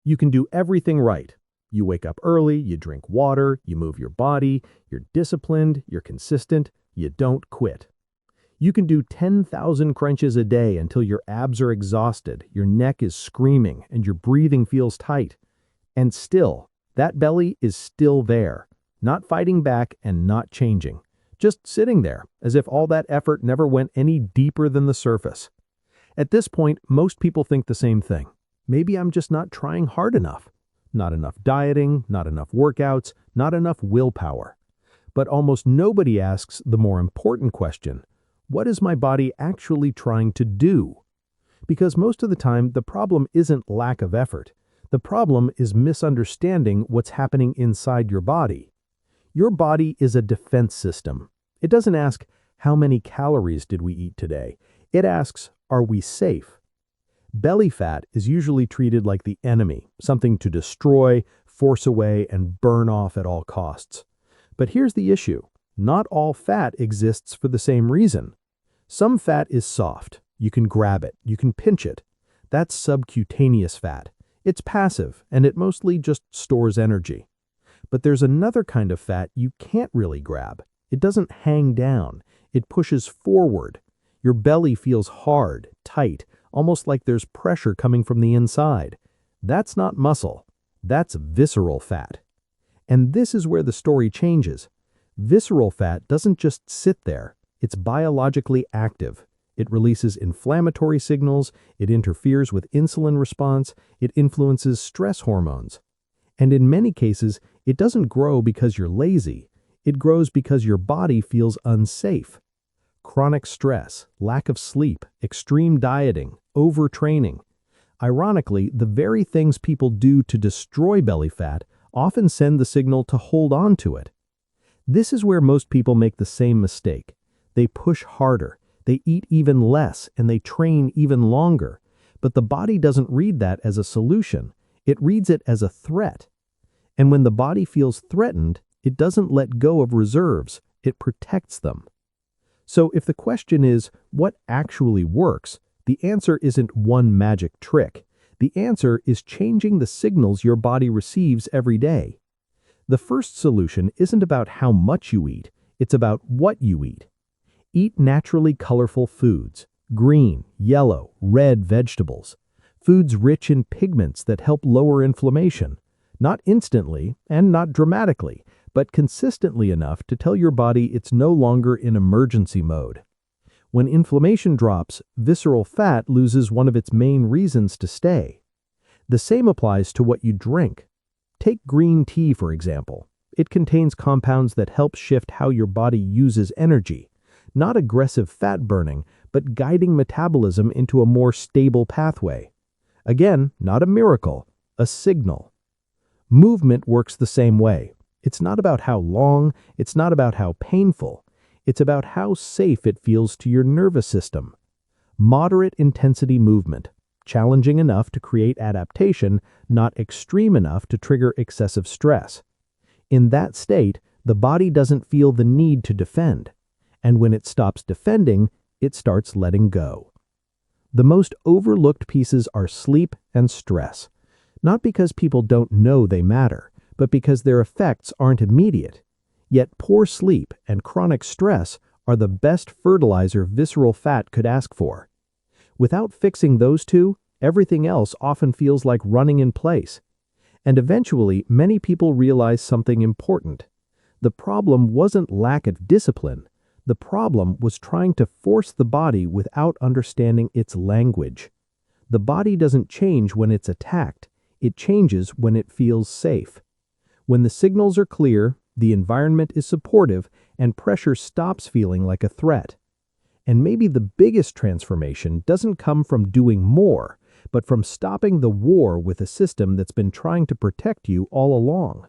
You can do everything right. You wake up early, you drink water, you move your body, you're disciplined, you're consistent, you don't quit. You can do 10,000 crunches a day until your abs are exhausted, your neck is screaming, and your breathing feels tight. And still, that belly is still there, not fighting back and not changing, just sitting there, as if all that effort never went any deeper than the surface. At this point, most people think the same thing. Maybe I'm just not trying hard enough. Not enough dieting, not enough workouts, not enough willpower. But almost nobody asks the more important question: what is my body actually trying to do? Because most of the time, the problem isn't lack of effort. The problem is misunderstanding what's happening inside your body. Your body is a defense system. It doesn't ask, how many calories did we eat today? It asks, are we safe? Belly fat is usually treated like the enemy, something to destroy, force away, and burn off at all costs. But here's the issue. Not all fat exists for the same reason. Some fat is soft. You can grab it. You can pinch it. That's subcutaneous fat. It's passive, and it mostly just stores energy. But there's another kind of fat you can't really grab. It doesn't hang down. It pushes forward. Your belly feels hard, tight, almost like there's pressure coming from the inside. That's not muscle. That's visceral fat. And this is where the story changes. Visceral fat doesn't just sit there. It's biologically active. It releases inflammatory signals, it interferes with insulin response, it influences stress hormones. And in many cases, it doesn't grow because you're lazy. It grows because your body feels unsafe. Chronic stress, lack of sleep, extreme dieting, overtraining. Ironically, the very things people do to destroy belly fat often send the signal to hold on to it. This is where most people make the same mistake. They push harder, they eat even less, and they train even longer. But the body doesn't read that as a solution. It reads it as a threat. And when the body feels threatened, it doesn't let go of reserves, it protects them. So if the question is, what actually works, the answer isn't one magic trick. The answer is changing the signals your body receives every day. The first solution isn't about how much you eat, it's about what you eat. Eat naturally colorful foods, green, yellow, red vegetables, foods rich in pigments that help lower inflammation, not instantly and not dramatically, but consistently enough to tell your body it's no longer in emergency mode. When inflammation drops, visceral fat loses one of its main reasons to stay. The same applies to what you drink. Take green tea, for example. It contains compounds that help shift how your body uses energy. Not aggressive fat burning, but guiding metabolism into a more stable pathway. Again, not a miracle, a signal. Movement works the same way. It's not about how long, it's not about how painful. It's about how safe it feels to your nervous system. Moderate intensity movement, challenging enough to create adaptation, not extreme enough to trigger excessive stress. In that state, the body doesn't feel the need to defend. And when it stops defending, it starts letting go. The most overlooked pieces are sleep and stress. Not because people don't know they matter, but because their effects aren't immediate. Yet poor sleep and chronic stress are the best fertilizer visceral fat could ask for. Without fixing those two, everything else often feels like running in place. And eventually, many people realize something important. The problem wasn't lack of discipline. The problem was trying to force the body without understanding its language. The body doesn't change when it's attacked. It changes when it feels safe. When the signals are clear, the environment is supportive, and pressure stops feeling like a threat. And maybe the biggest transformation doesn't come from doing more, but from stopping the war with a system that's been trying to protect you all along.